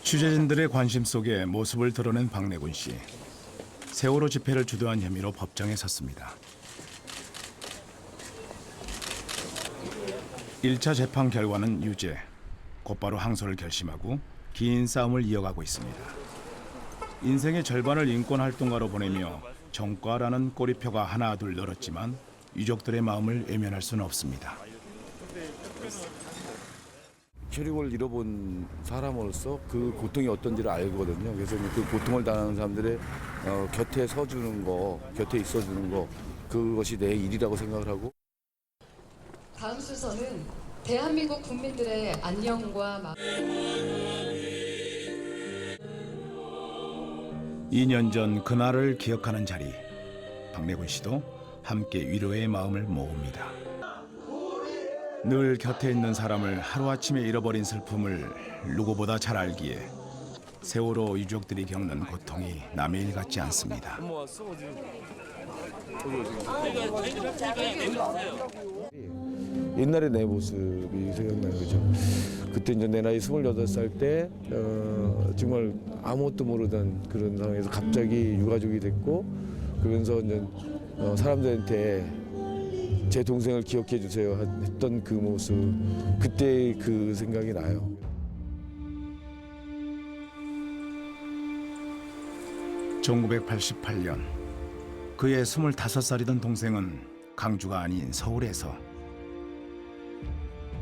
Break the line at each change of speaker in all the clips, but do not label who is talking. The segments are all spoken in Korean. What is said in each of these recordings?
취재진들의 관심 속에 모습을 드러낸 박내군 씨. 세월호 집회를 주도한 혐의로 법정에 섰습니다. 1차 재판 결과는 유죄. 곧바로 항소를 결심하고 긴 싸움을 이어가고 있습니다. 인생의 절반을 인권활동가로 보내며 정과라는 꼬리표가 하나 둘 늘었지만 유족들의 마음을 외면할 수는 없습니다.
혈육을 잃어본 사람으로서 그 고통이 어떤지를 알거든요. 그래서 그 고통을 당하는 사람들의 곁에 서주는 거, 곁에 있어주는 거, 그것이 내 일이라고 생각을 하고.
다음 순서는 대한민국 국민들의 안녕과
2년 전 그날을 기억하는 자리. 박내군 씨도 함께 위로의 마음을 모읍니다. 늘 곁에 있는 사람을 하루아침에 잃어버린 슬픔을 누구보다 잘 알기에 세월호 유족들이 겪는 고통이 남의 일 같지 않습니다.
옛날의 내 모습이 생각나는 거죠. 그때 이제 내 나이 28살 때 정말 아무것도 모르던 그런 상황에서 갑자기 유가족이 됐고, 그러면서 이제 사람들한테 제 동생을 기억해 주세요 했던 그 모습, 그때 그 생각이 나요.
(1988년) 그의 25살이던 동생은 광주가 아닌 서울에서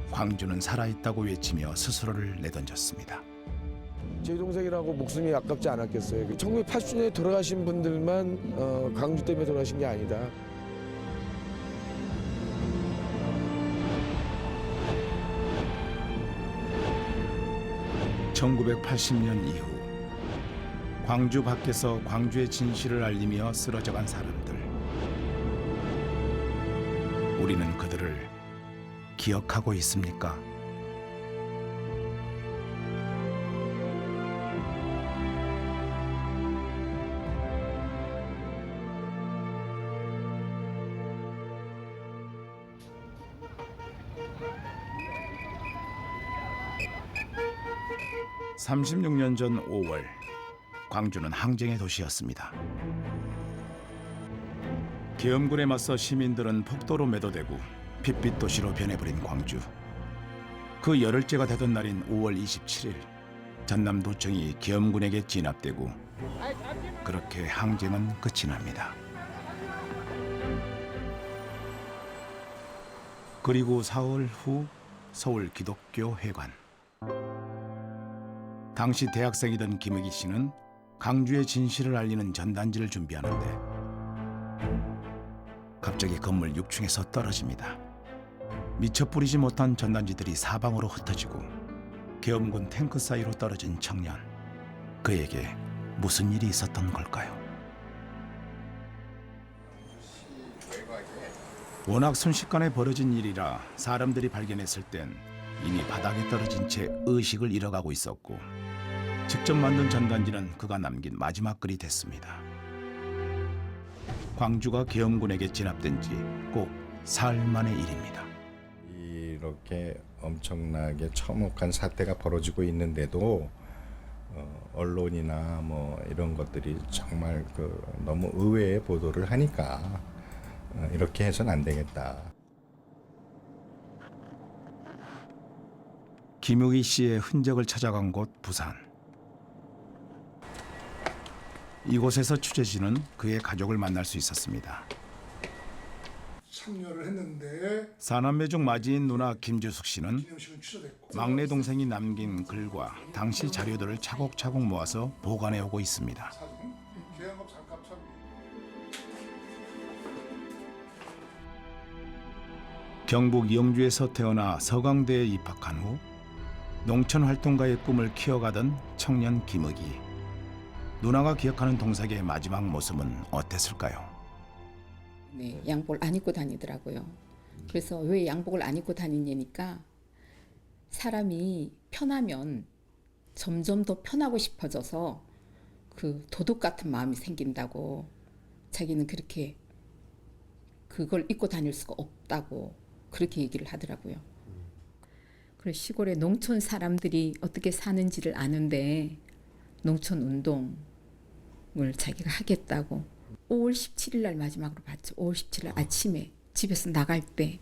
광주는 살아있다고 외치며 스스로를 내던졌습니다.
제 동생이라고 목숨이 아깝지 않았겠어요. 1980년에 돌아가신 분들만 광주 때문에 돌아가신 게 아니다.
(1980년) 이후 광주 밖에서 광주의 진실을 알리며 쓰러져간 사람들. 우리는 그들을 기억하고 있습니까? (36년) 전 5월 광주는 항쟁의 도시였습니다. 계엄군에 맞서 시민들은 폭도로 매도되고 핏빛 도시로 변해버린 광주. 그 열흘째가 되던 날인 5월 27일 전남도청이 계엄군에게 진압되고 그렇게 항쟁은 끝이 납니다. 그리고 사흘 후 서울 기독교 회관. 당시 대학생이던 김의기 씨는 광주의 진실을 알리는 전단지를 준비하는데 갑자기 건물 6층에서 떨어집니다. 미처 뿌리지 못한 전단지들이 사방으로 흩어지고 계엄군 탱크 사이로 떨어진 청년. 그에게 무슨 일이 있었던 걸까요? 워낙 순식간에 벌어진 일이라 사람들이 발견했을 땐 이미 바닥에 떨어진 채 의식을 잃어가고 있었고, 직접 만든 전단지는 그가 남긴 마지막 글이 됐습니다. 광주가 계엄군에게 진압된 지 꼭 사흘 만의 일입니다.
이렇게 엄청나게 참혹한 사태가 벌어지고 있는데도 언론이나 뭐 이런 것들이 정말 너무 의외의 보도를 하니까 이렇게 해서는 안 되겠다.
김의기 씨의 흔적을 찾아간 곳 부산. 이곳에서 취재진은 그의 가족을 만날 수 있었습니다.
참여를 했는데
사남매 중 맞이인 누나 김주숙 씨는
기념식은 취소됐고
막내 동생이 남긴 글과 당시 자료들을 차곡차곡 모아서 보관해 오고 있습니다.
사진 계양급 장갑 참
경북 영주에서 태어나 서강대에 입학한 후 농촌활동가의 꿈을 키워가던 청년 김의기. 누나가 기억하는 동생의 마지막 모습은 어땠을까요?
네, 양복을 안 입고 다니더라고요. 그래서 왜 양복을 안 입고 다니냐니까 사람이 편하면 점점 더 편하고 싶어져서 그 도둑 같은 마음이 생긴다고, 자기는 그렇게 그걸 입고 다닐 수가 없다고 그렇게 얘기를 하더라고요. 그래 시골의 농촌 사람들이 어떻게 사는지를 아는데 농촌 운동을 자기가 하겠다고 5월 17일 날 마지막으로 봤죠. 5월 17일 날 아침에 집에서 나갈 때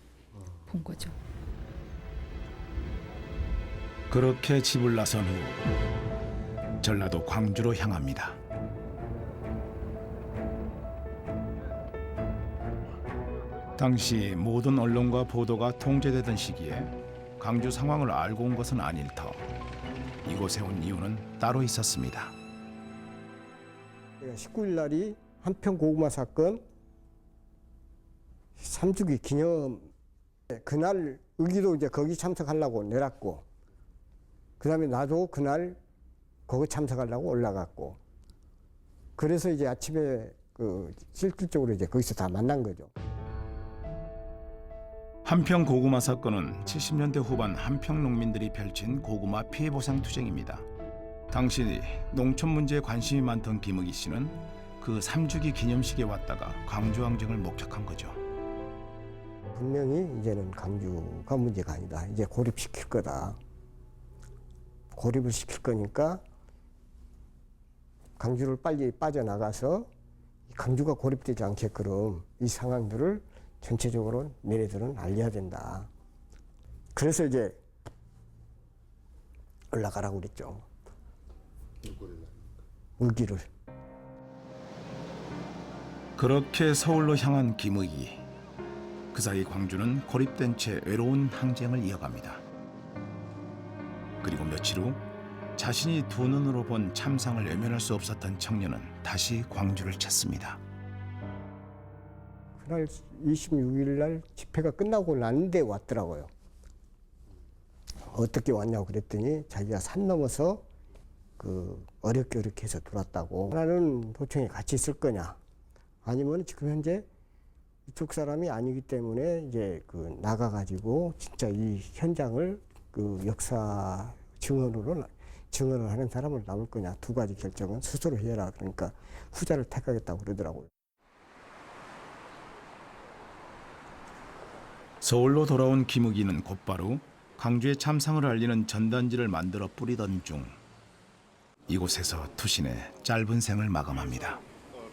본 거죠.
그렇게 집을 나선 후 전라도 광주로 향합니다. 당시 모든 언론과 보도가 통제되던 시기에 광주 상황을 알고 온 것은 아닐 터 이곳에 온 이유는 따로 있었습니다.
19일 날이 한평 고구마 사건 3주기 기념, 그날 의기도 이제 거기 참석하려고 내놨고, 그 다음에 나도 그날 거기 참석하려고 올라갔고, 그래서 이제 아침에 실질적으로 이제 거기서 다 만난 거죠.
한평 고구마 사건은 70년대 후반 한평 농민들이 펼친 고구마 피해 보상 투쟁입니다. 당시 농촌 문제에 관심이 많던 김의기 씨는 그 3주기 기념식에 왔다가 광주항쟁을 목격한 거죠.
분명히 이제는 광주가 문제가 아니다. 이제 고립시킬 거다. 고립을 시킬 거니까 광주를 빨리 빠져나가서 광주가 고립되지 않게끔 이 상황들을 전체적으로 너네들은 알려야 된다. 그래서 이제 올라가라고 그랬죠. 의기를.
그렇게 서울로 향한 김의기. 그 사이 광주는 고립된 채 외로운 항쟁을 이어갑니다. 그리고 며칠 후 자신이 두 눈으로 본 참상을 외면할 수 없었던 청년은 다시 광주를 찾습니다.
그날 26일 날 집회가 끝나고 났는데 왔더라고요. 어떻게 왔냐고 그랬더니 자기가 산 넘어서 어렵게 해서 들어왔다고. 하나는 도청에 같이 있을 거냐, 아니면 지금 현재 이쪽 사람이 아니기 때문에 이제 나가가지고 진짜 이 현장을 역사 증언을 하는 사람을 남을 거냐, 두 가지 결정은 스스로 해라. 그러니까 후자를 택하겠다고 그러더라고요.
서울로 돌아온 김의기는 곧바로 광주의 참상을 알리는 전단지를 만들어 뿌리던 중 이곳에서 투신의 짧은 생을 마감합니다.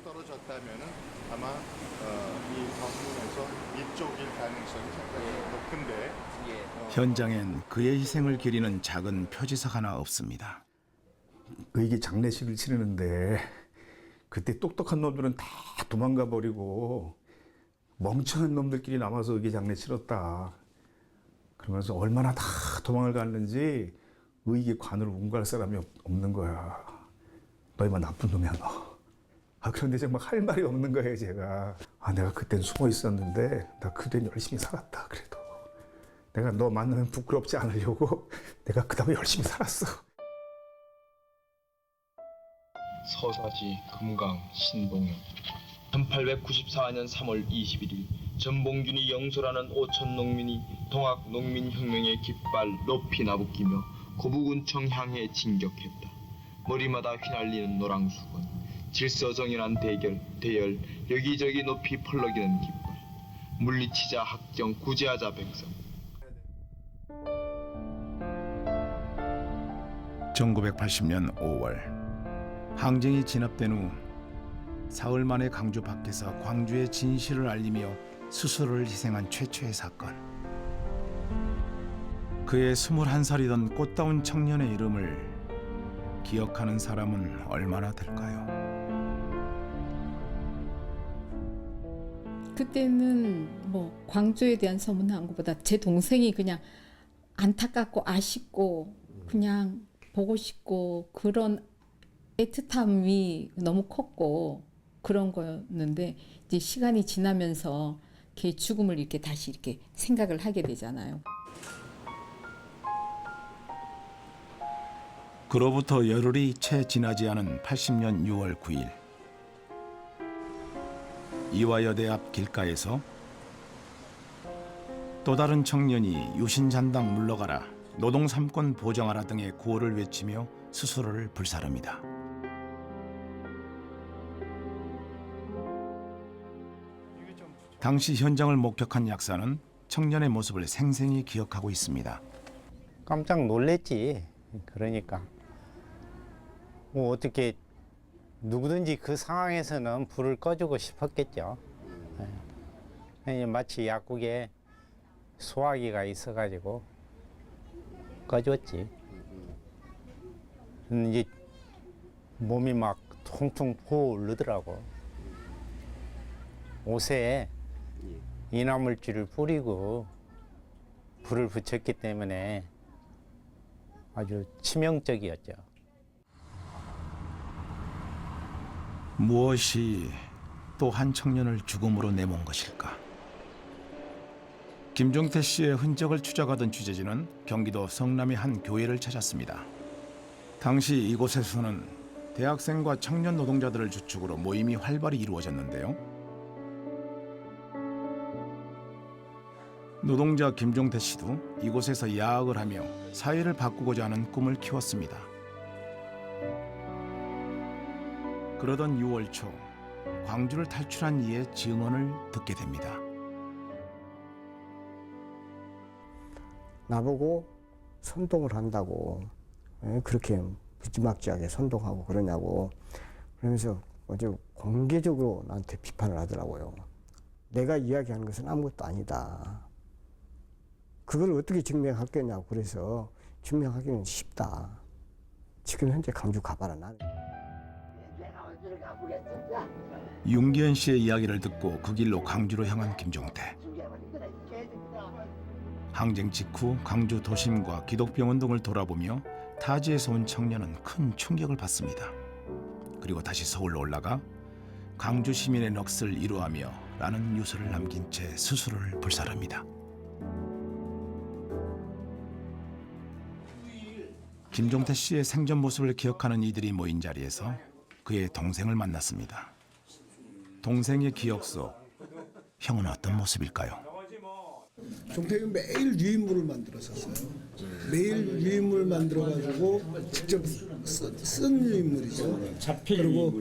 떨어졌다면은 아마 이 방문에서 이쪽일 가능성이 상당히 높은데
현장엔 그의 희생을 기리는 작은 표지석 하나 없습니다.
의기 장례식을 치르는데 그때 똑똑한 놈들은 다 도망가 버리고 멍청한 놈들끼리 남아서 의기 장례 치렀다. 그러면서 얼마나 다 도망을 갔는지 의기 관으로 운갈 사람이 없는 거야. 너희만 나쁜 놈이야 너. 그런데 정말 할 말이 없는 거예요 제가. 내가 그땐 숨어 있었는데 나 그땐 열심히 살았다. 그래도 내가 너 만나면 부끄럽지 않으려고 내가 그 다음에 열심히 살았어.
서사지 금강 신봉영 1894년 3월 21일 전봉준이 영소라는 오천 농민이 동학 농민혁명의 깃발 높이 나부끼며 고부군청 향해 진격했다. 머리마다 휘날리는 노랑수건, 질서정연한 대열, 여기저기 높이 펄럭이는 깃발, 물리치자 학경 구제하자 백성.
1980년 5월 항쟁이 진압된 후 사흘 만에 광주 밖에서 광주의 진실을 알리며 스스로를 희생한 최초의 사건. 그의 21살이던 꽃다운 청년의 이름을 기억하는 사람은 얼마나 될까요?
그때는 뭐 광주에 대한 소문한 것보다 제 동생이 그냥 안타깝고 아쉽고 그냥 보고 싶고 그런 애틋함이 너무 컸고 그런 거였는데 이제 시간이 지나면서 걔 죽음을 이렇게 다시 이렇게 생각을 하게 되잖아요.
그로부터 열흘이 채 지나지 않은 80년 6월 9일 이화여대 앞 길가에서 또 다른 청년이 유신잔당 물러가라, 노동 3권 보장하라 등의 구호를 외치며 스스로를 불사릅니다. 당시 현장을 목격한 약사는 청년의 모습을 생생히 기억하고 있습니다.
깜짝 놀랬지. 그러니까 뭐 어떻게 누구든지 그 상황에서는 불을 꺼주고 싶었겠죠. 예. 마치 약국에 소화기가 있어가지고 꺼줬지. 이제 몸이 막 통통 부어오르더라고. 옷에 이나물질을 뿌리고 불을 붙였기 때문에 아주 치명적이었죠.
무엇이 또 한 청년을 죽음으로 내몬 것일까? 김종태 씨의 흔적을 추적하던 취재진은 경기도 성남의 한 교회를 찾았습니다. 당시 이곳에서는 대학생과 청년 노동자들을 주축으로 모임이 활발히 이루어졌는데요. 노동자 김종태 씨도 이곳에서 야학을 하며 사회를 바꾸고자 하는 꿈을 키웠습니다. 그러던 6월 초 광주를 탈출한 이의 증언을 듣게 됩니다.
나보고 선동을 한다고 그렇게 무지막지하게 선동하고 그러냐고 그러면서 어제 공개적으로 나한테 비판을 하더라고요. 내가 이야기하는 것은 아무것도 아니다. 그걸 어떻게 증명할 거냐고 그래서 증명하기는 쉽다. 지금 현재 광주 가봐라. 나는.
윤기현 씨의 이야기를 듣고 그 길로 광주로 향한 김종태. 항쟁 직후 광주 도심과 기독병원 등을 돌아보며 타지에서 온 청년은 큰 충격을 받습니다. 그리고 다시 서울로 올라가 광주 시민의 넋을 이루하며 라는 유서를 남긴 채 스스로를 불살합니다. 김종태 씨의 생전 모습을 기억하는 이들이 모인 자리에서 그의 동생을 만났습니다. 동생의 기억 속 형은 어떤 모습일까요?
종태는 매일 유인물을 만들었었어요. 매일 유인물 만들어가지고 직접 쓴 유인물이죠. 그리고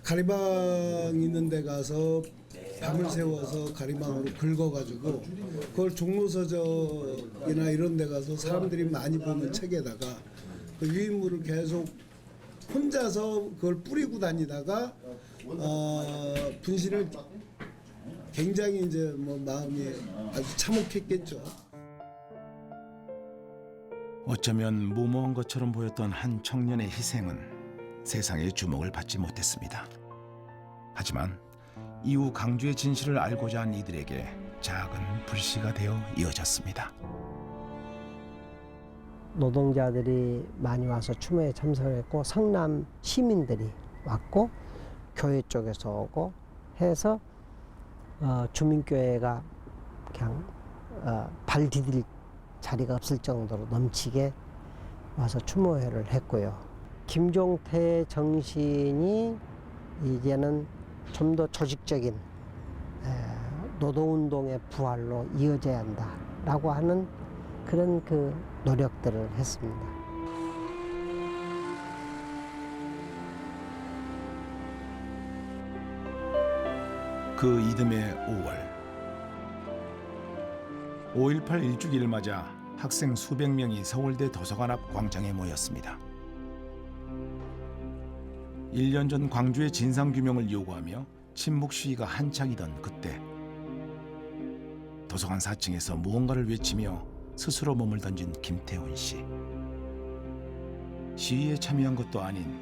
가리방 있는 데 가서 밤을 새워서 가리방으로 긁어가지고 그걸 종로서적이나 이런 데 가서 사람들이 많이 보는 책에다가 그 유인물을 계속 혼자서 그걸 뿌리고 다니다가 분신을 굉장히 이제 뭐 마음이 아주 참혹했겠죠.
어쩌면 무모한 것처럼 보였던 한 청년의 희생은 세상의 주목을 받지 못했습니다. 하지만 이후 강주의 진실을 알고자 한 이들에게 작은 불씨가 되어 이어졌습니다.
노동자들이 많이 와서 추모에 참석했고 성남 시민들이 왔고 교회 쪽에서 오고 해서 주민교회가 그냥 발 디딜 자리가 없을 정도로 넘치게 와서 추모회를 했고요. 김종태의 정신이 이제는 좀 더 조직적인 노동운동의 부활로 이어져야 한다라고 하는 그런 그 노력들을 했습니다.
그 이듬해 5월 5.18 일주기를 맞아 학생 수백 명이 서울대 도서관 앞 광장에 모였습니다. 1년 전 광주의 진상규명을 요구하며 침묵 시위가 한창이던 그때 도서관 4층에서 무언가를 외치며 스스로 몸을 던진 김태훈 씨. 시위에 참여한 것도 아닌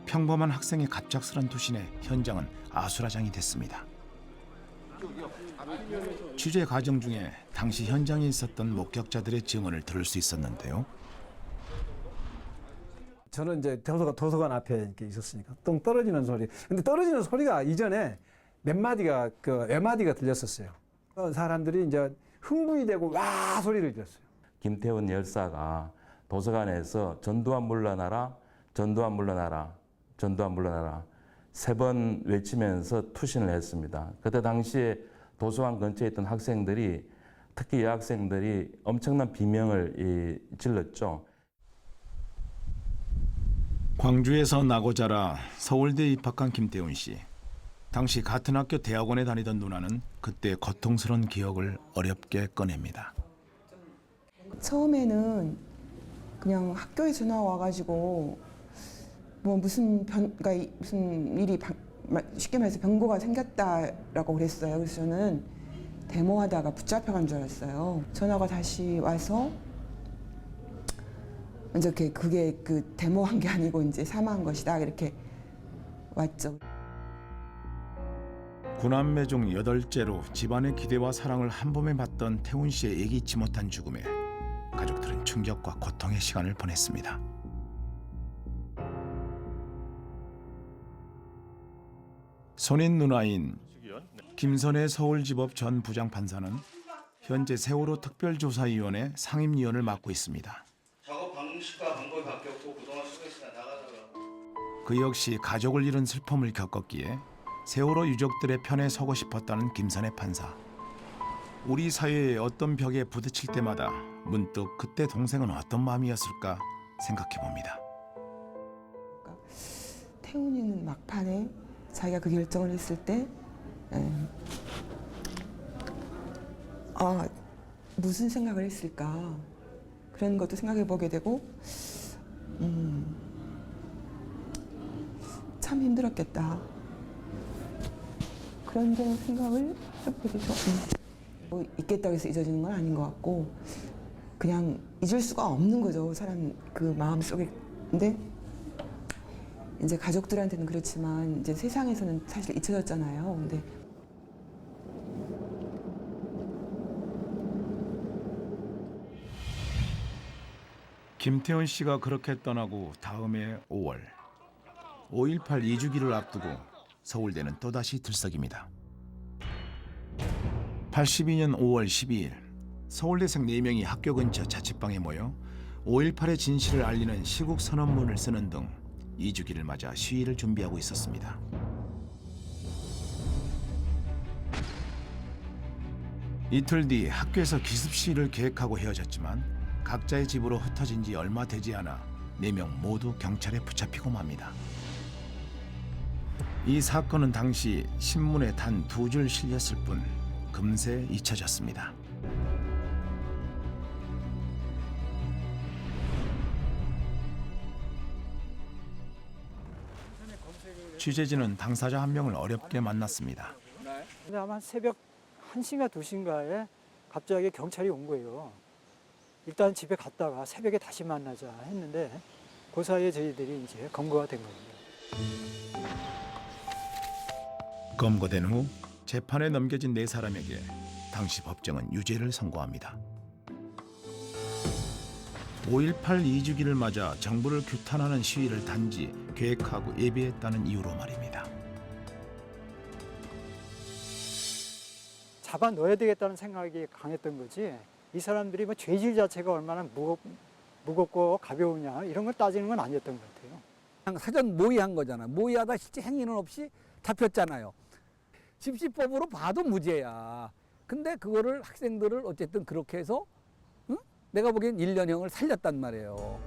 평범한 학생의 갑작스런 투신에 현장은 아수라장이 됐습니다. 취재 과정 중에 당시 현장에 있었던 목격자들의 증언을 들을 수 있었는데요.
저는 이제 도서관 앞에 이렇게 있었으니까 똥 떨어지는 소리. 근데 떨어지는 소리가 이전에 몇 마디가 외마디가 들렸었어요. 사람들이 이제 흥분이 되고 와 소리를 질렀어요.
김태훈 열사가 도서관에서 전두환 물러나라, 전두환 물러나라, 전두환 물러나라 3번 외치면서 투신을 했습니다. 그때 당시에 도서관 근처에 있던 학생들이 특히 여학생들이 엄청난 비명을 질렀죠.
광주에서 나고 자라 서울대에 입학한 김태훈 씨. 당시 같은 학교 대학원에 다니던 누나는 그때 고통스러운 기억을 어렵게 꺼냅니다.
처음에는 그냥 학교에 전화 와가지고 뭐 무슨 일이 쉽게 말해서 변고가 생겼다라고 그랬어요. 그래서 저는 데모하다가 붙잡혀간 줄 알았어요. 전화가 다시 와서 먼저 그게 그 데모한 게 아니고 이제 사망한 것이다 이렇게 왔죠.
구남매 중 8째로 집안의 기대와 사랑을 한 몸에 받던 태훈 씨의 예기치 못한 죽음에 가족들은 충격과 고통의 시간을 보냈습니다. 손인 누나인 김선혜 서울지법 전 부장판사는 현재 세월호 특별조사위원회 상임위원을 맡고 있습니다.
작업 방식과 방법이 바뀌었고 그동안 수고했으나 나가다가
그 역시 가족을 잃은 슬픔을 겪었기에 세월호 유족들의 편에 서고 싶었다는 김선혜 판사. 우리 사회의 어떤 벽에 부딪힐 때마다 문득 그때 동생은 어떤 마음이었을까 생각해 봅니다.
태훈이는 막판에 자기가 그 결정을 했을 때 무슨 생각을 했을까 그런 것도 생각해 보게 되고 참 힘들었겠다 그런 생각을 해보게 되죠. 뭐 있겠다고 해서 잊어지는 건 아닌 것 같고 그냥 잊을 수가 없는 거죠. 사람 그 마음속에. 근데 이제 가족들한테는 그렇지만 이제 세상에서는 사실 잊혀졌잖아요. 근데
김태훈 씨가 그렇게 떠나고 다음해 5월 5.18 2주기를 앞두고 서울대는 또다시 들썩입니다. 82년 5월 12일 서울대생 4명이 학교 근처 자취방에 모여 5.18의 진실을 알리는 시국 선언문을 쓰는 등 2주기를 맞아 시위를 준비하고 있었습니다. 이틀 뒤 학교에서 기습 시위를 계획하고 헤어졌지만 각자의 집으로 흩어진 지 얼마 되지 않아 4명 모두 경찰에 붙잡히고 맙니다. 이 사건은 당시 신문에 단 2줄 실렸을 뿐 금세 잊혀졌습니다. 취재진은 당사자 한 명을 어렵게 만났습니다.
근데 아마 새벽 1시인가 2시인가에 갑자기 경찰이 온 거예요. 일단 집에 갔다가 새벽에 다시 만나자 했는데 그 사이에 저희들이 이제 검거가 된 겁니다.
검거된 후 재판에 넘겨진 4사람에게 당시 법정은 유죄를 선고합니다. 5.18 2주기를 맞아 정부를 규탄하는 시위를 단지 계획하고 예비했다는 이유로 말입니다.
잡아 넣어야 되겠다는 생각이 강했던 거지 이 사람들이 뭐 죄질 자체가 얼마나 무겁고 가벼우냐 이런 걸 따지는 건 아니었던 것 같아요.
그냥 사전 모의한 거잖아. 모의하다 실제 행위는 없이 잡혔잖아요. 집시법으로 봐도 무죄야. 근데 그거를 학생들을 어쨌든 그렇게 해서 내가 보기엔 1년형을 살렸단 말이에요.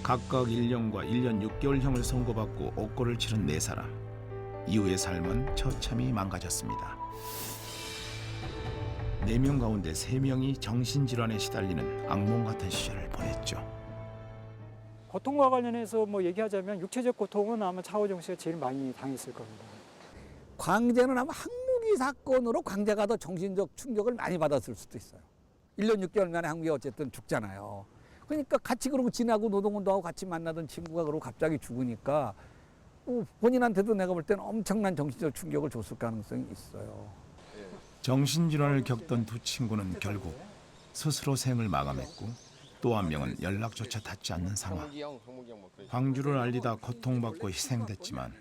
각각 1년과 1년 6개월형을 선고받고 옥고를 치른 4사람. 이후의 삶은 처참히 망가졌습니다. 4명 가운데 3명이 정신질환에 시달리는 악몽 같은 시절을 보냈죠.
고통과 관련해서 뭐 얘기하자면 육체적 고통은 아마 차호정 씨가 제일 많이 당했을 겁니다.
광재는 아마 항목이 사건으로 광재가 더 정신적 충격을 많이 받았을 수도 있어요. 1년 6개월 만에 항목이 어쨌든 죽잖아요. 그러니까 같이 그러고 지나고 노동운동하고 같이 만나던 친구가 그러고 갑자기 죽으니까 본인한테도 내가 볼 때는 엄청난 정신적 충격을 줬을 가능성이 있어요.
정신질환을 겪던 두 친구는 결국 스스로 생을 마감했고 또 한 명은 연락조차 닿지 않는 상황. 광주를 알리다 고통받고 희생됐지만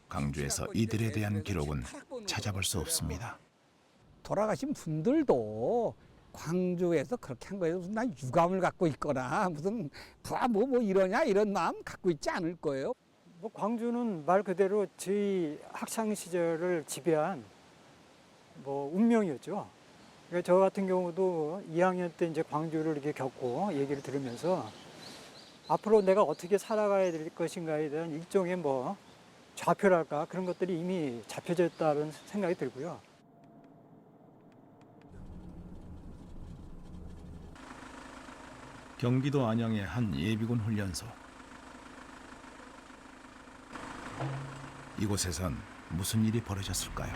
광주에서 이들에 대한 기록은 찾아볼 수 없습니다.
돌아가신 분들도 광주에서 그렇게 한 거예요. 무슨 난 유감을 갖고 있거나 무슨 뭐 이러냐 이런 마음 갖고 있지 않을 거예요.
뭐 광주는 말 그대로 저희 학창 시절을 지배한 뭐 운명이었죠. 그러니까 저 같은 경우도 2학년 때 이제 광주를 이렇게 겪고 얘기를 들으면서 앞으로 내가 어떻게 살아가야 될 것인가에 대한 일종의 뭐 좌표랄까 그런 것들이 이미 잡혀져 있다는 생각이 들고요.
경기도 안양의 한 예비군 훈련소. 이곳에선 무슨 일이 벌어졌을까요?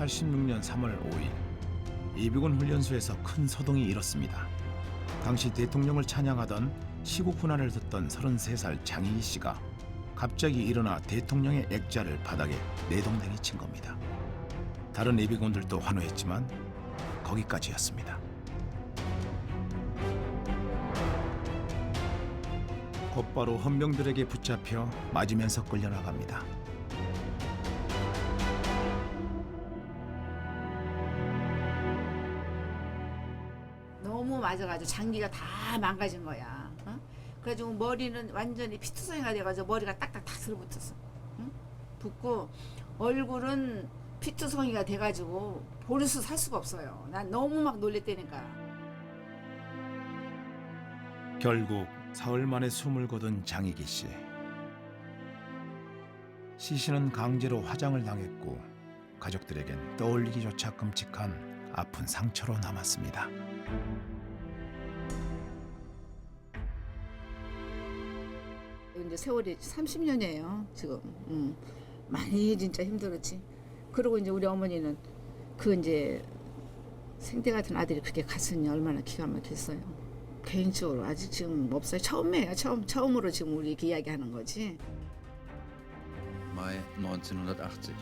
86년 3월 5일 예비군 훈련소에서 큰 소동이 일었습니다. 당시 대통령을 찬양하던 시국 훈화를 듣던 33살 장희기 씨가 갑자기 일어나 대통령의 액자를 바닥에 내동댕이 친 겁니다. 다른 예비군들도 환호했지만 거기까지였습니다. 곧바로 헌병들에게 붙잡혀 맞으면서 끌려나갑니다.
너무 맞아가지고 장기가 다 망가진 거야. 어? 그래가지고 머리는 완전히 피투성이가 돼가지고 머리가 딱딱 들어붙었어. 응? 붙고 얼굴은 피투성이가 돼가지고 보르스 살 수가 없어요. 난 너무 막 놀랬다니까.
결국 사흘 만에 숨을 거둔 장희기 씨. 시신은 강제로 화장을 당했고 가족들에겐 떠올리기조차 끔찍한 아픈 상처로 남았습니다.
이제 세월이 30년이에요 지금. 많이 진짜 힘들었지. 그리고 이제 우리 어머니는 그 이제 생태 같은 아들이 그렇게 갔으니 얼마나 기가 막혔어요. 개인적으로 아직 지금 없어요. 처음이에요. 처음으로 지금 우리 이렇게 이야기하는 거지.
Mai 1980.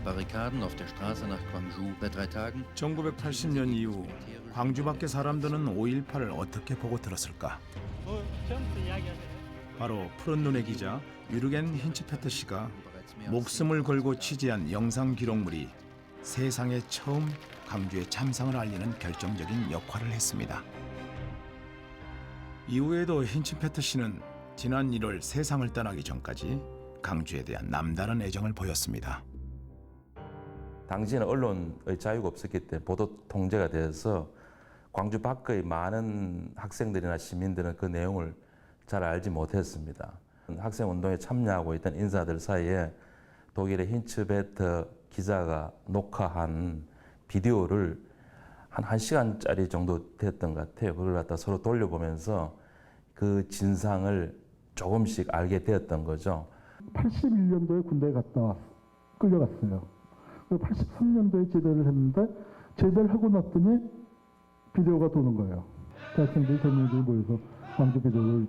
Barrikaden auf der Straße nach Gwangju. Seit 3 Tagen.
1980년 이후 광주 밖의 사람들은 5.18을 어떻게 보고 들었을까? 바로 푸른 눈의 기자 유르겐 힌츠페트 씨가 목숨을 걸고 취재한 영상 기록물이 세상에 처음 광주의 참상을 알리는 결정적인 역할을 했습니다. 이후에도 힌츠페트 씨는 지난 1월 세상을 떠나기 전까지 광주에 대한 남다른 애정을 보였습니다.
당시에는 언론의 자유가 없었기 때문에 보도 통제가 돼서 광주 밖의 많은 학생들이나 시민들은 그 내용을 잘 알지 못했습니다. 학생운동에 참여하고 있던 인사들 사이에 독일의 힌츠베트 기자가 녹화한 비디오를 한 1시간짜리 정도 됐던 것 같아요. 그걸 갖다 서로 돌려보면서 그 진상을 조금씩 알게 되었던 거죠.
81년도에 군대에 갔다 끌려갔어요. 83년도에 제대를 했는데 제대를 하고 났더니 비디오가 도는 거예요. 대학생들 젊은이들이 모여서 광주 개적을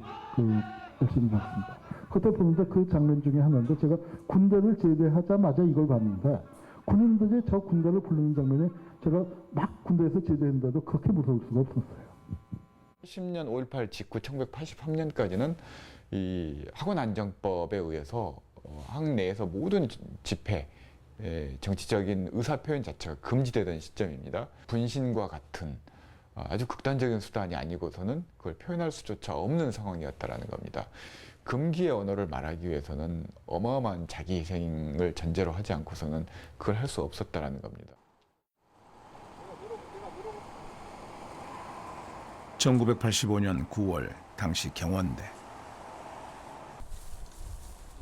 열심히 봤습니다. 그때 보는데 그 장면 중에 하나인데 제가 군대를 제대하자마자 이걸 봤는데 군인들이 저 군대를 부르는 장면에 제가 막 군대에서 제대했는데도 그렇게 무서울 수가 없었어요.
80년 5.18 직후 1983년까지는 이 학원안정법에 의해서 학 내에서 모든 집회, 정치적인 의사표현 자체가 금지되던 시점입니다. 분신과 같은 아주 극단적인 수단이 아니고서는 그걸 표현할 수조차 없는 상황이었다는 겁니다. 금기의 언어를 말하기 위해서는 어마어마한 자기 희생을 전제로 하지 않고서는 그걸 할 수 없었다는 겁니다.
1985년 9월 당시 경원대.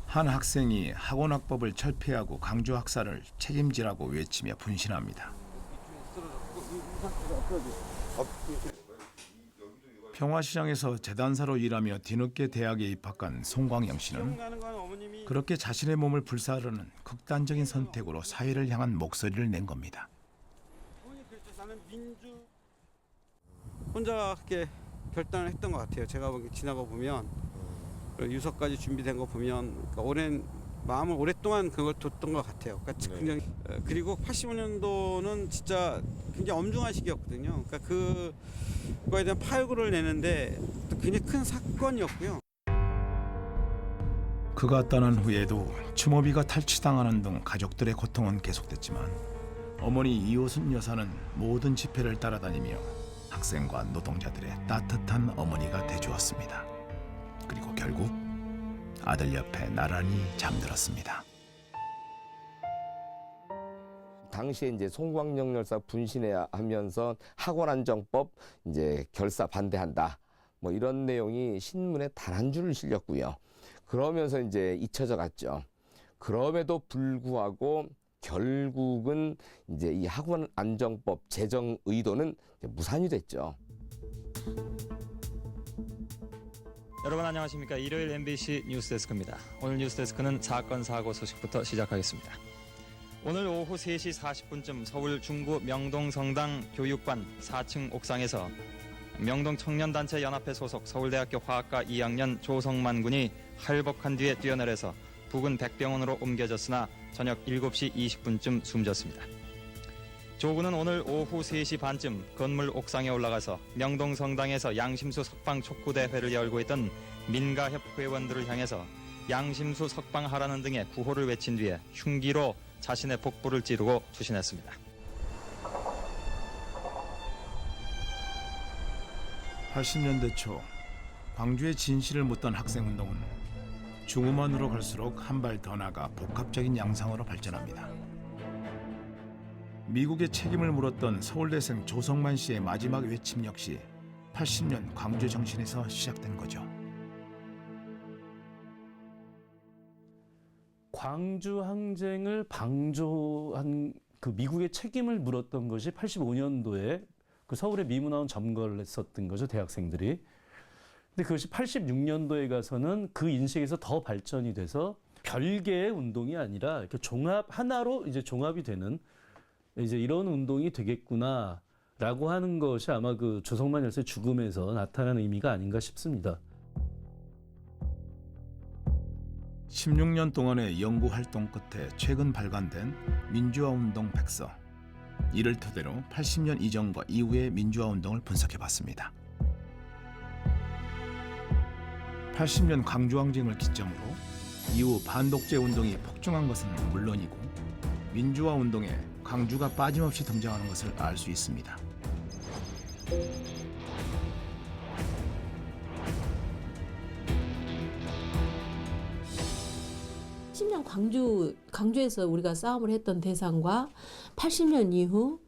한 학생이 학원학법을 철폐하고 광주 학살을 책임지라고 외치며 분신합니다. 평화시장에서 재단사로 일하며 뒤늦게 대학에 입학한 송광영 씨는 그렇게 자신의 몸을 불사르는 극단적인 선택으로 사회를 향한 목소리를 낸 겁니다.
혼자 그렇게 결단을 했던 것 같아요. 제가 지나가 보면 유서까지 준비된 거 보면 오랜 마음을 오랫동안 그걸 뒀던 것 같아요. 그러니까 굉장히 그리고 85년도는 진짜 굉장히 엄중한 시기였거든요. 그러니까 그거에 대한 파육을 내는데 굉장히 큰 사건이었고요.
그가 떠난 후에도 추모비가 탈취당하는 등 가족들의 고통은 계속됐지만 어머니 이호순 여사는 모든 집회를 따라다니며 학생과 노동자들의 따뜻한 어머니가 돼주었습니다. 그리고 결국 아들 옆에 나란히 잠들었습니다.
당시에 이제 송광영 열사 분신하면서 학원안정법 이제 결사 반대한다. 뭐 이런 내용이 신문에 단 한 줄 실렸고요. 그러면서 이제 잊혀져 갔죠. 그럼에도 불구하고 결국은 이제 이 학원안정법 제정 의도는 무산이 됐죠.
여러분 안녕하십니까. 일요일 MBC 뉴스데스크입니다. 오늘 뉴스데스크는 사건 사고 소식부터 시작하겠습니다. 오늘 오후 3시 40분쯤 서울 중구 명동성당 교육관 4층 옥상에서 명동 청년단체 연합회 소속 서울대학교 화학과 2학년 조성만 군이 할복한 뒤에 뛰어내려서 부근 백병원으로 옮겨졌으나 저녁 7시 20분쯤 숨졌습니다. 조 군은 오늘 오후 3시 반쯤 건물 옥상에 올라가서 명동성당에서 양심수 석방 촉구대회를 열고 있던 민가협 회원들을 향해서 양심수 석방하라는 등의 구호를 외친 뒤에 흉기로 자신의 복부를 찌르고 투신했습니다.
(80년대) 초 광주의 진실을 묻던 학생운동은 중후만으로 갈수록 한 발 더 나가 복합적인 양상으로 발전합니다. 미국의 책임을 물었던 서울대생 조성만 씨의 마지막 외침 역시 80년 광주 정신에서 시작된 거죠.
광주 항쟁을 방조한 그 미국의 책임을 물었던 것이 85년도에 그 서울의 미문화원 점거를 했었던 거죠, 대학생들이. 근데 그것이 86년도에 가서는 그 인식에서 더 발전이 돼서 별개의 운동이 아니라 이렇게 하나로 이제 종합이 되는 이제 이런 운동이 되겠구나라고 하는 것이 아마 그 조성만 열사의 죽음에서 나타난 의미가 아닌가 싶습니다.
16년 동안의 연구 활동 끝에 최근 발간된 민주화운동 백서. 이를 토대로 80년 이전과 이후의 민주화운동을 분석해봤습니다. 80년 광주항쟁을 기점으로 이후 반독재 운동이 폭증한 것은 물론이고 민주화운동에 광주가 빠짐없이 등장하는 것을 알 수 있습니다.
80년 광주에서 우리가 싸움을 했던 대상과 80년 이후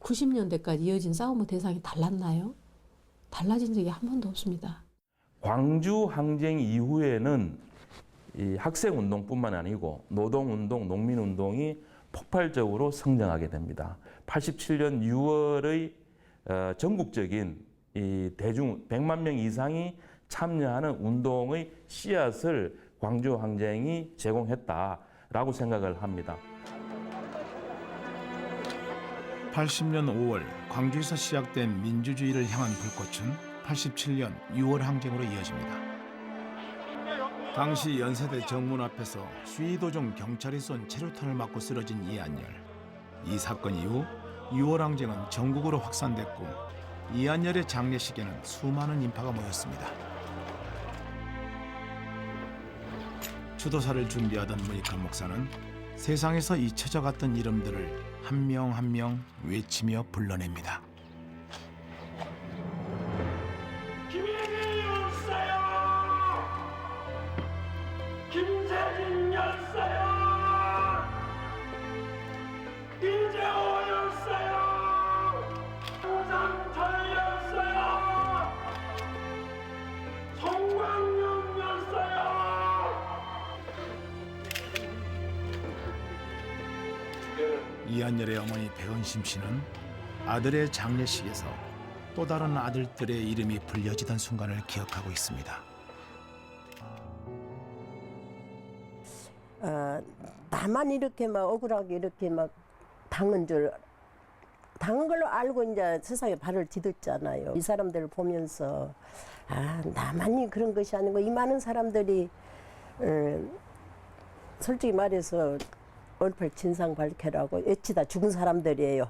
90년대까지 이어진 싸움의 대상이 달랐나요? 달라진 적이 한 번도 없습니다.
광주 항쟁 이후에는 이 학생운동뿐만 아니고 노동운동, 농민운동이 폭발적으로 성장하게 됩니다. 87년 6월의 전국적인 이 대중 100만 명 이상이 참여하는 운동의 씨앗을 광주 항쟁이 제공했다라고 생각을 합니다.
80년 5월 광주에서 시작된 민주주의를 향한 불꽃은 87년 6월 항쟁으로 이어집니다. 당시 연세대 정문 앞에서 시위 도중 경찰이 쏜 체류탄을 맞고 쓰러진 이한열. 이 사건 이후 6월 항쟁은 전국으로 확산됐고 이한열의 장례식에는 수많은 인파가 모였습니다. 추도사를 준비하던 문익환 목사는 세상에서 잊혀져 갔던 이름들을 한 명 한 명 외치며 불러냅니다.
김혜기 열사요! 김세진 열사요! 이재호 열사요! 장상철 열사요! 송광영 열사요!
이한열의 어머니 배은심 씨는 아들의 장례식에서 또 다른 아들들의 이름이 불려지던 순간을 기억하고 있습니다.
나만 이렇게 막 억울하게 이렇게 막 당한 걸로 알고 이제 세상에 발을 디뎠잖아요. 이 사람들을 보면서 나만이 그런 것이 아니고 이 많은 사람들이 솔직히 말해서 5.18 진상 밝혀라고 외치다 죽은 사람들이에요.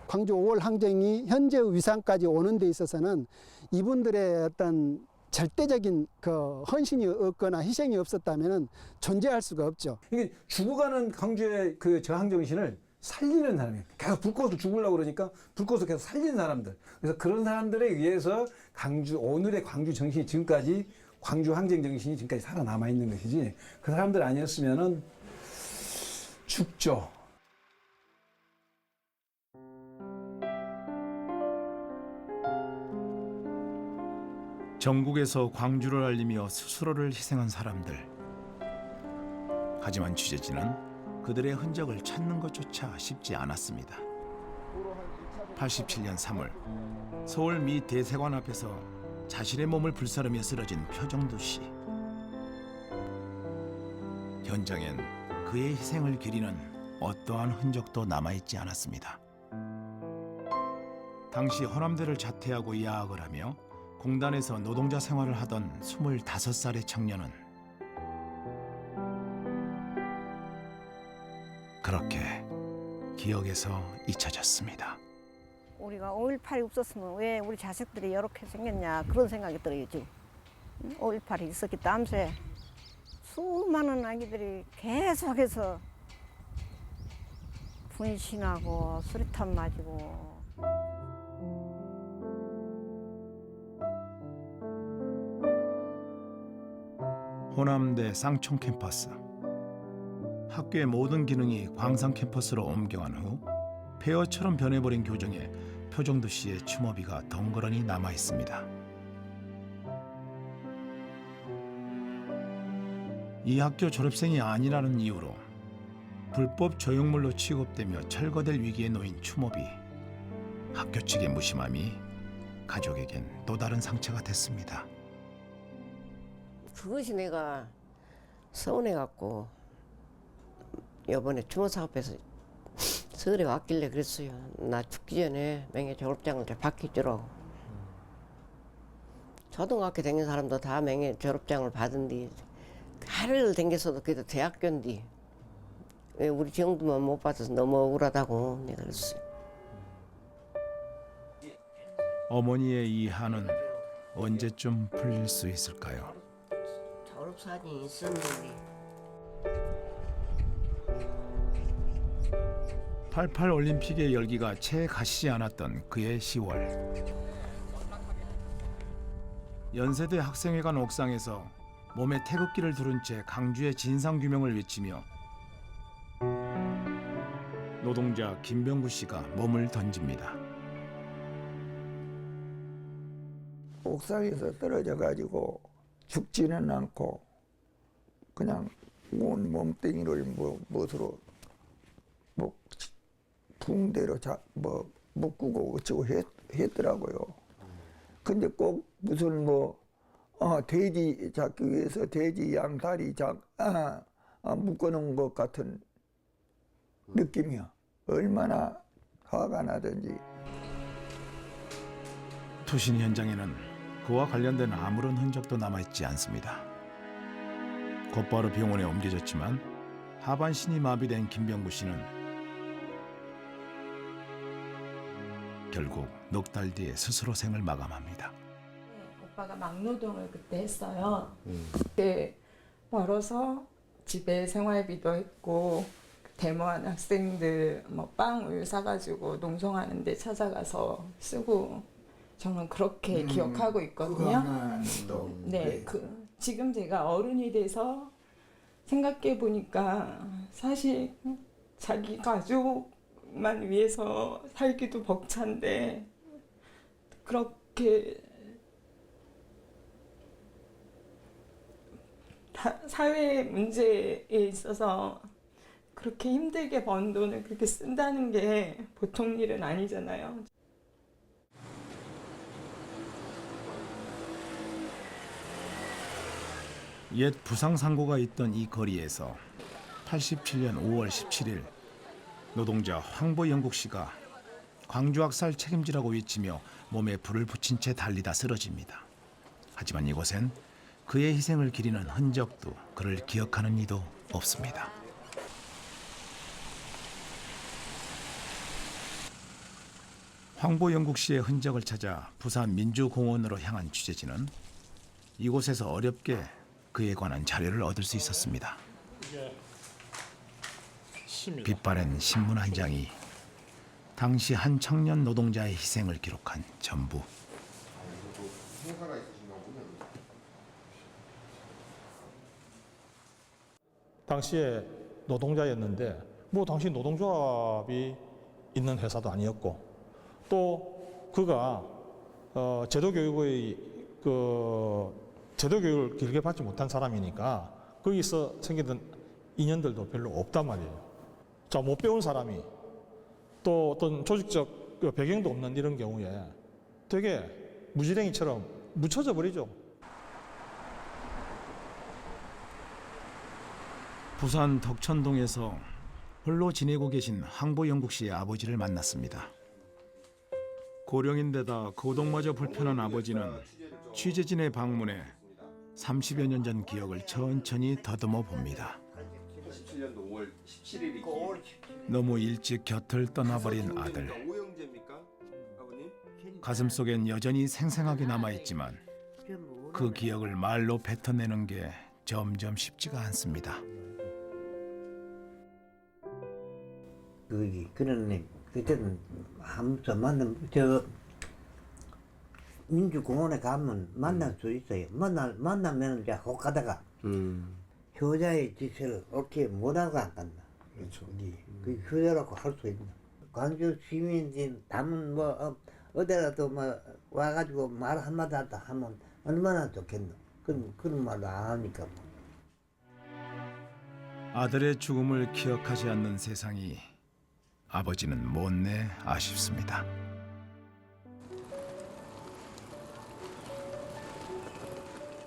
광주 5월 항쟁이 현재의 위상까지 오는 데 있어서는 이분들의 어떤 절대적인 그 헌신이 없거나 희생이 없었다면 존재할 수가 없죠.
이게 죽어가는 광주의 그 저항 정신을 살리는 사람이에요. 계속 불꽃을 죽으려고 그러니까 불꽃을 계속 살리는 사람들. 그래서 그런 사람들에 의해서 오늘의 광주 정신이 지금까지 광주 항쟁 정신이 지금까지 살아남아 있는 것이지 그 사람들 아니었으면은 죽죠.
전국에서 광주를 알리며 스스로를 희생한 사람들. 하지만 취재진은 그들의 흔적을 찾는 것조차 쉽지 않았습니다. 87년 3월 서울 미 대사관 앞에서 자신의 몸을 불사르며 쓰러진 표정두 씨. 현장엔 그의 희생을 기리는 어떠한 흔적도 남아있지 않았습니다. 당시 허남대를 자퇴하고 야학을 하며 공단에서 노동자 생활을 하던 25살의 청년은 그렇게 기억에서 잊혀졌습니다.
우리가 5.18이 없었으면 왜 우리 자식들이 이렇게 생겼냐 그런 생각이 들어요 지금. 5.18이 있었기 때문에 수많은 아기들이 계속해서 분신하고 수리탄 맞고
호남대 쌍총 캠퍼스. 학교의 모든 기능이 광산 캠퍼스로 옮겨간 후 폐허처럼 변해버린 교정에 표정두 씨의 추모비가 덩그러니 남아 있습니다. 이 학교 졸업생이 아니라는 이유로 불법 조형물로 취급되며 철거될 위기에 놓인 추모비. 학교 측의 무심함이 가족에겐 또 다른 상처가 됐습니다.
그것이 내가 서운해갖고 이번에 추모 사업에서 서울에 왔길래 그랬어요. 나 죽기 전에 명예 졸업장을 좀 바뀌주라고. 초등학교 다닌 사람도 다 명예 졸업장을 받은 뒤 하루를 댕겼어도 그래도 대학교인데 왜 우리 정도만 못 받아서 너무 억울하다고 내가 그랬어요.
어머니의 이 한은 언제쯤 풀릴 수 있을까요?
졸업사진이 있었는데
88 올림픽의 열기가 채 가시지 않았던 그의 10월. 연세대 학생회관 옥상에서 몸에 태극기를 두른 채 강주의 진상규명을 외치며 노동자 김병구 씨가 몸을 던집니다.
옥상에서 떨어져 가지고 죽지는 않고 그냥 온 몸뚱이를 무엇으로 붕대로 묶고 어쩌고 했더라고요. 근데 꼭 무슨 돼지 잡기 위해서 돼지 양 다리 묶어놓은 것 같은 느낌이야. 얼마나 화가 나든지.
투신 현장에는 그와 관련된 아무런 흔적도 남아있지 않습니다. 곧바로 병원에 옮겨졌지만 하반신이 마비된 김병구 씨는 결국 넉 달 뒤에 스스로 생을 마감합니다.
오빠가 막노동을 그때 했어요. 그때 벌어서 집에 생활비도 했고 데모하는 학생들 빵 우유 사가지고 농성하는 데 찾아가서 쓰고 저는 그렇게 기억하고 있거든요. 네, 지금 제가 어른이 돼서 생각해 보니까 사실 자기 가족만 위해서 살기도 벅찬데 그렇게 사회 문제에 있어서 그렇게 힘들게 번 돈을 그렇게 쓴다는 게 보통 일은 아니잖아요.
옛 부상상고가 있던 이 거리에서 87년 5월 17일 노동자 황보영국 씨가 광주학살 책임지라고 외치며 몸에 불을 붙인 채 달리다 쓰러집니다. 하지만 이곳엔 그의 희생을 기리는 흔적도 그를 기억하는 이도 없습니다. 황보영국 씨의 흔적을 찾아 부산 민주공원으로 향한 취재진은 이곳에서 어렵게 그에 관한 자료를 얻을 수 있었습니다. 빛바랜 신문 한 장이 당시 한 청년 노동자의 희생을 기록한 전부.
당시에 노동자였는데 당시 노동조합이 있는 회사도 아니었고 또 그가 제도 교육을 길게 받지 못한 사람이니까 거기서 생기던 인연들도 별로 없단 말이에요. 자, 못 배운 사람이 또 어떤 조직적 배경도 없는 이런 경우에 되게 무지랭이처럼 묻혀져 버리죠.
부산 덕천동에서 홀로 지내고 계신 항보영국 씨의 아버지를 만났습니다. 고령인데다 거동마저 불편한 아버지는 취재진의 방문에 30여 년 전 기억을 천천히 더듬어 봅니다.
87년도 5월 17일이
너무 일찍 곁을 떠나버린 아들.
오형제입니까? 아버님?
가슴속엔 여전히 생생하게 남아있지만 그 기억을 말로 뱉어내는 게 점점 쉽지가 않습니다.
그런 그때는 아무튼 저 민주공원에 가면 만날 수 있어요. 만나면 이제 혹 가다가 효자의 짓을 옳게 못하고 안 간다. 그렇죠. 그 효자라고 할 수 있나? 광주 시민들 담은 뭐 어디라도 뭐 와가지고 말 한마디 하다 하면 얼마나 좋겠노. 그런 말도 안 하니까.
아들의 죽음을 기억하지 않는 세상이 아버지는 못내 아쉽습니다.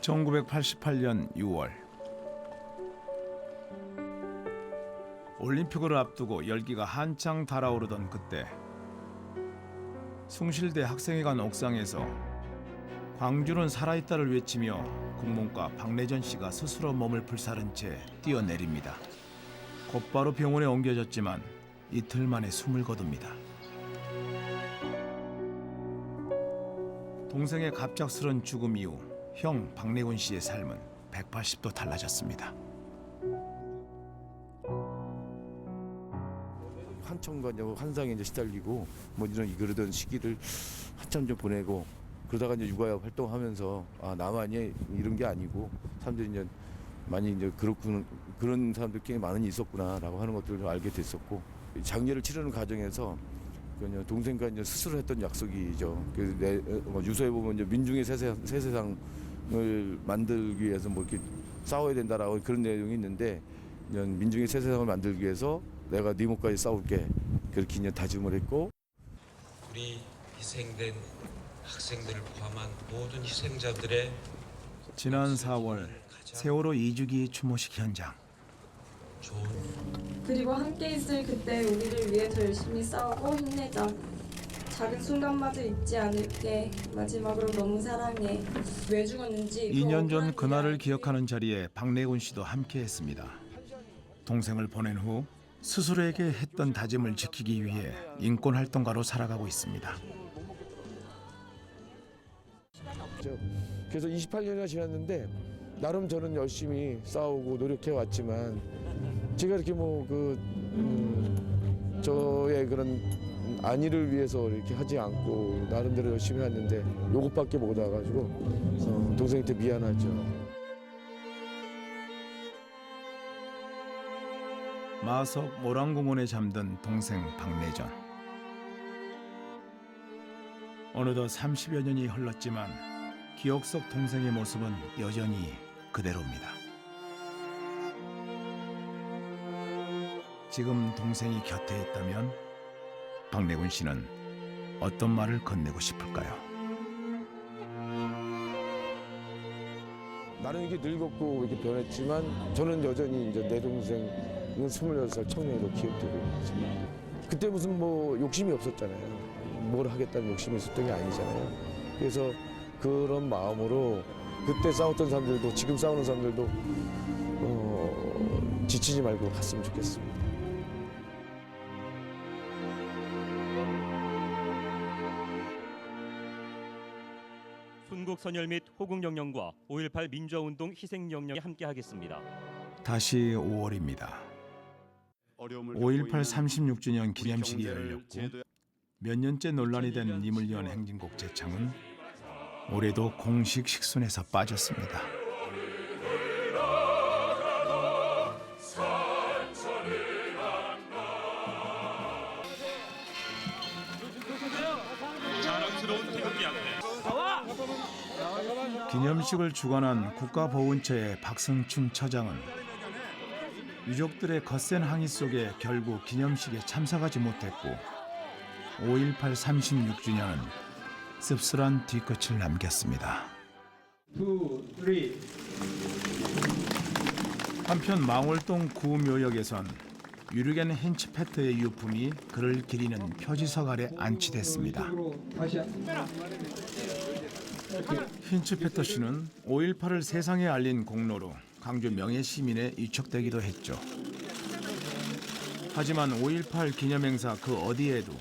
(1988년 6월) 올림픽을 앞두고 열기가 한창 달아오르던 그때 숭실대 학생회관 옥상에서 광주는 살아있다를 외치며 국문과 박내전 씨가 스스로 몸을 불사른 채 뛰어내립니다. 곧바로 병원에 옮겨졌지만 이틀 만에 숨을 거둡니다. 동생의 갑작스런 죽음 이후 형 박내곤 씨의 삶은 180도 달라졌습니다.
한청과 환상에 이제 시달리고 뭐 그러던 시기를 한참 좀 보내고 그러다가 이제 육아 활동하면서 아 나만이 이런 게 아니고 사람들이 이제 많이 이제 그런 사람들 꽤 많이 있었구나라고 하는 것들을 좀 알게 됐었고 장례를 치르는 과정에서 동생과 이제 스스로 했던 약속이죠. 그래서 유서에 보면 이제 민중의 새 세상을 만들기 위해서 뭐 이렇게 싸워야 된다라고 그런 내용이 있는데 민중의 새 세상을 만들기 위해서 내가 네 목까지 싸울게 그렇게 이제 다짐을 했고
우리 희생된 학생들을 포함한 모든 희생자들의
지난 4월 세월호 2주기 추모식 현장.
그리고 함께 있을 그때 우리를 위해 더 열심히 싸우고 힘내자. 작은 순간마저 잊지 않을게. 마지막으로 너무 사랑해. 왜 죽었는지
2년 전 그날을 기억하는 자리에 박내곤 씨도 함께했습니다. 동생을 보낸 후 스스로에게 했던 다짐을 지키기 위해 인권활동가로 살아가고 있습니다.
그래서 28년이나 지났는데 나름 저는 열심히 싸우고 노력해 왔지만 제가 이렇게 저의 그런 안위를 위해서 이렇게 하지 않고 나름대로 열심히 했는데 요것밖에 못 와가지고 동생한테 미안하죠.
마석 모란공원에 잠든 동생 박내전. 어느덧 30여 년이 흘렀지만 기억 속 동생의 모습은 여전히 그대로입니다. 지금 동생이 곁에 있다면 박내곤 씨는 어떤 말을 건네고 싶을까요?
나는 이렇게 늙었고 이렇게 변했지만 저는 여전히 이제 내 동생은 26살 청년으로 기억되고 있습니다. 그때 무슨 욕심이 없었잖아요. 뭘 하겠다는 욕심이 있었던 게 아니잖아요. 그래서 그런 마음으로 그때 싸웠던 사람들도 지금 싸우는 사람들도 지치지 말고 갔으면 좋겠습니다.
순국선열 및 호국영령과 5.18 민주화운동 희생영령이 함께하겠습니다.
다시 5월입니다. 5.18 36주년 기념식이 열렸고 몇 년째 논란이 된 님을 위한 행진곡 제창은 올해도 공식 식순에서 빠졌습니다.
자랑스러운 태극기 앞에
기념식을 주관한 국가보훈처의 박승춘 처장은 유족들의 거센 항의 속에 결국 기념식에 참석하지 못했고 5.18 36주년은 씁쓸한 뒤끝을 남겼습니다.
2, 3.
한편 망월동 구묘역에선 유르겐 힌츠페터의 유품이 그를 기리는 표지석 아래 안치됐습니다. 힌츠페터 씨는 5.18을 세상에 알린 공로로 광주 명예시민에 위촉되기도 했죠. 하지만 5.18 기념행사 그 어디에도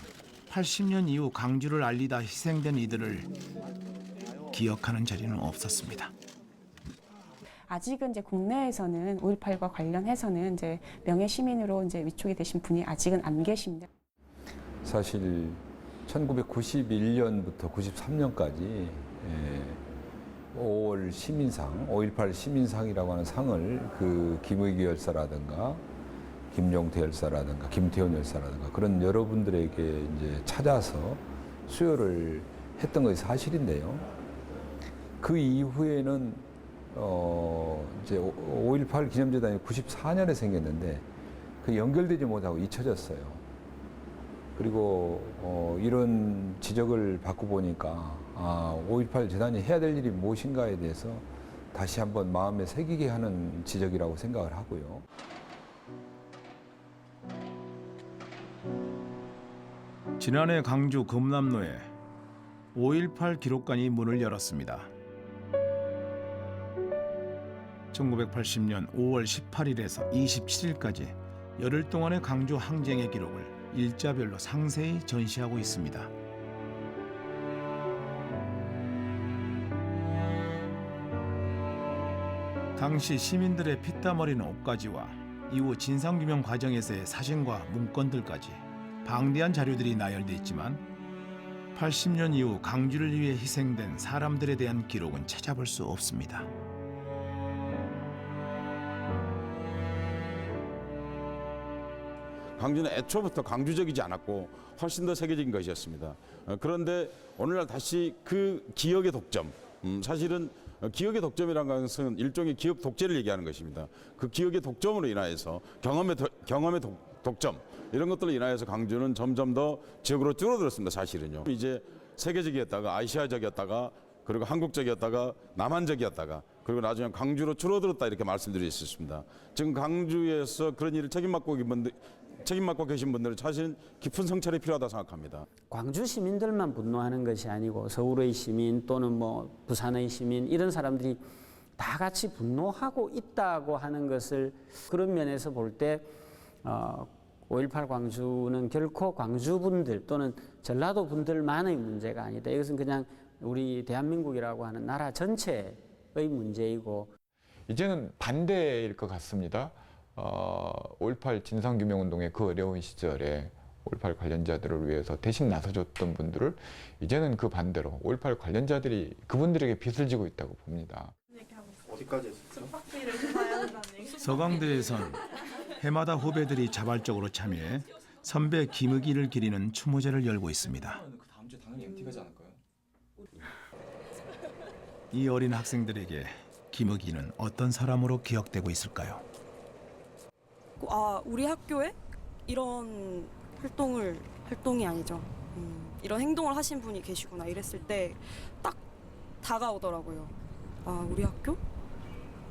80년 이후 광주를 알리다 희생된 이들을 기억하는 자리는 없었습니다.
아직은 이제 국내에서는 5.18과 관련해서는 이제 명예 시민으로 이제 위촉이 되신 분이 아직은 안 계십니다.
사실 1991년부터 93년까지 5월 시민상, 5.18 시민상이라고 하는 상을 그 김의기 열사라든가 김용태 열사라든가 김태훈 열사라든가 그런 여러분들에게 이제 찾아서 수여를 했던 것이 사실인데요. 그 이후에는 이제 5.18 기념재단이 94년에 생겼는데 그 연결되지 못하고 잊혀졌어요. 그리고 이런 지적을 받고 보니까 5.18 재단이 해야 될 일이 무엇인가에 대해서 다시 한번 마음에 새기게 하는 지적이라고 생각을 하고요.
지난해 광주 금남로에 5.18 기록관이 문을 열었습니다. 1980년 5월 18일에서 27일까지 열흘 동안의 광주 항쟁의 기록을 일자별로 상세히 전시하고 있습니다. 당시 시민들의 피땀 어린 옷가지와 이후 진상규명 과정에서의 사진과 문건들까지 방대한 자료들이 나열돼 있지만 80년 이후 광주를 위해 희생된 사람들에 대한 기록은 찾아볼 수 없습니다.
광주는 애초부터 광주적이지 않았고 훨씬 더 세계적인 것이었습니다. 그런데 오늘날 다시 그 기억의 독점, 사실은 기억의 독점이라는 것은 일종의 기억 독재를 얘기하는 것입니다. 그 기억의 독점으로 인하여서 경험의 독점 이런 것들로 인하여서 광주는 점점 더 지역으로 줄어들었습니다. 사실은요. 이제 세계적이었다가 아시아적이었다가 그리고 한국적이었다가 남한적이었다가 그리고 나중에 광주로 줄어들었다 이렇게 말씀드릴 수 있습니다. 지금 광주에서 그런 일을 책임 맡고 계신 분들은 사실 깊은 성찰이 필요하다고 생각합니다.
광주 시민들만 분노하는 것이 아니고 서울의 시민 또는 뭐 부산의 시민 이런 사람들이 다 같이 분노하고 있다고 하는 것을 그런 면에서 볼 때 5.18 광주는 결코 광주분들 또는 전라도 분들만의 문제가 아니다. 이것은 그냥 우리 대한민국이라고 하는 나라 전체의 문제이고
이제는 반대일 것 같습니다. 5.18 진상규명운동의 그 어려운 시절에 5.18 관련자들을 위해서 대신 나서줬던 분들을 이제는 그 반대로 5.18 관련자들이 그분들에게 빚을 지고 있다고 봅니다.
어디까지 했었죠?
서강대에선 해마다 후배들이 자발적으로 참여해 선배 김의기를 기리는 추모제를 열고 있습니다.
다음 주에 당연히 MT 가지 않을까요?
이 어린 학생들에게 김의기는 어떤 사람으로 기억되고 있을까요?
우리 학교에 이런 활동이 아니죠. 이런 행동을 하신 분이 계시구나 이랬을 때 딱 다가오더라고요. 우리 학교?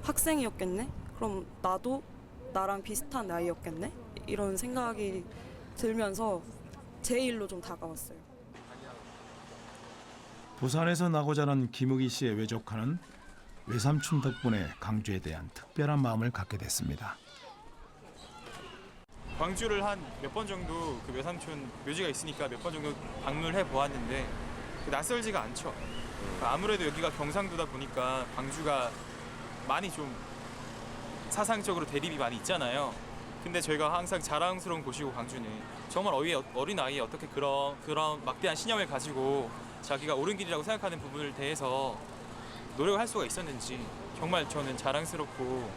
학생이었겠네? 그럼 나도 나랑 비슷한 나이였겠네? 이런 생각이 들면서 제 일로 좀 다가왔어요.
부산에서 나고 자란 김의기 씨의 외조카는 외삼촌 덕분에 광주에 대한 특별한 마음을 갖게 됐습니다.
광주를 한 몇 번 정도 그 외삼촌 묘지가 있으니까 몇 번 정도 방문을 해보았는데 낯설지가 않죠. 아무래도 여기가 경상도다 보니까 광주가 많이 좀 사상적으로 대립이 많이 있잖아요. 근데 저희가 항상 자랑스러운 곳이고 광주는 정말 어린 나이에 어떻게 그런 막대한 신념을 가지고 자기가 옳은 길이라고 생각하는 부분을 대해서 노력을 할 수가 있었는지 정말 저는 자랑스럽고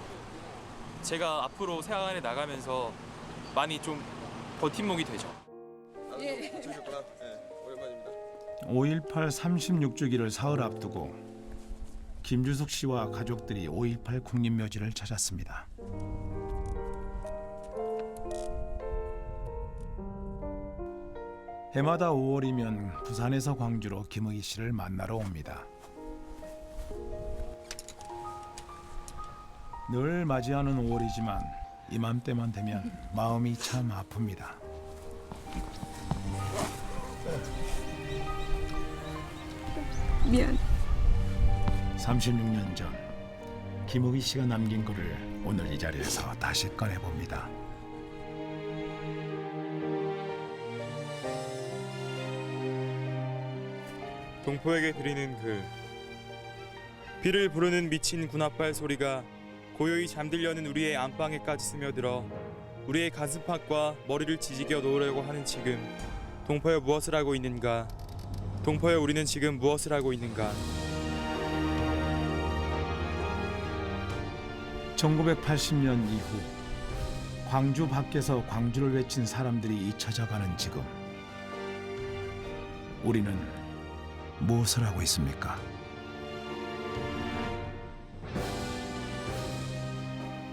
제가 앞으로 생활에 나가면서 많이 좀 버팀목이 되죠.
5.18 36주기를 사흘 앞두고 김주석 씨와 가족들이 5.18 국립묘지를 찾았습니다. 해마다 5월이면 부산에서 광주로 김의희 씨를 만나러 옵니다. 늘 맞이하는 5월이지만 이맘때만 되면 마음이 참 아픕니다.
미안.
36년 전 김의희 씨가 남긴 글을 오늘 이 자리에서 다시 꺼내봅니다.
동포에게 드리는 글. 비를 부르는 미친 군합발 소리가 고요히 잠들려는 우리의 안방에까지 스며들어 우리의 가슴팍과 머리를 지지겨 놓으려고 하는 지금, 동포여 무엇을 하고 있는가? 동포여 우리는 지금 무엇을 하고 있는가?
1980년 이후 광주 밖에서 광주를 외친 사람들이 잊혀져가는 지금, 우리는 무엇을 하고 있습니까?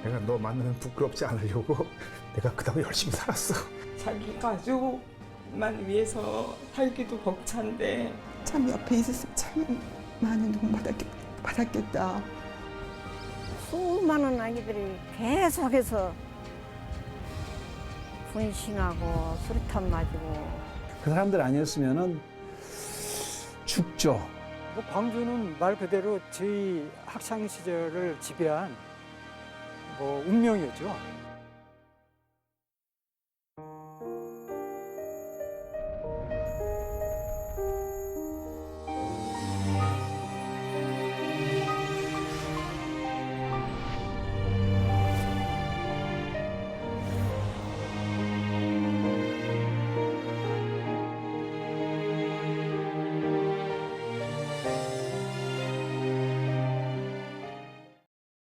내가 너 만나면 부끄럽지 않으려고 내가 그다음에 열심히 살았어.
자기 가족만 위해서 살기도 벅찬데
참 옆에 있었으면 참 많은 도움 받았겠다.
수많은 아기들이 계속해서 분신하고 수류탄 맞고.
그 사람들 아니었으면은 죽죠.
광주는 말 그대로 저희 학창 시절을 지배한 운명이었죠.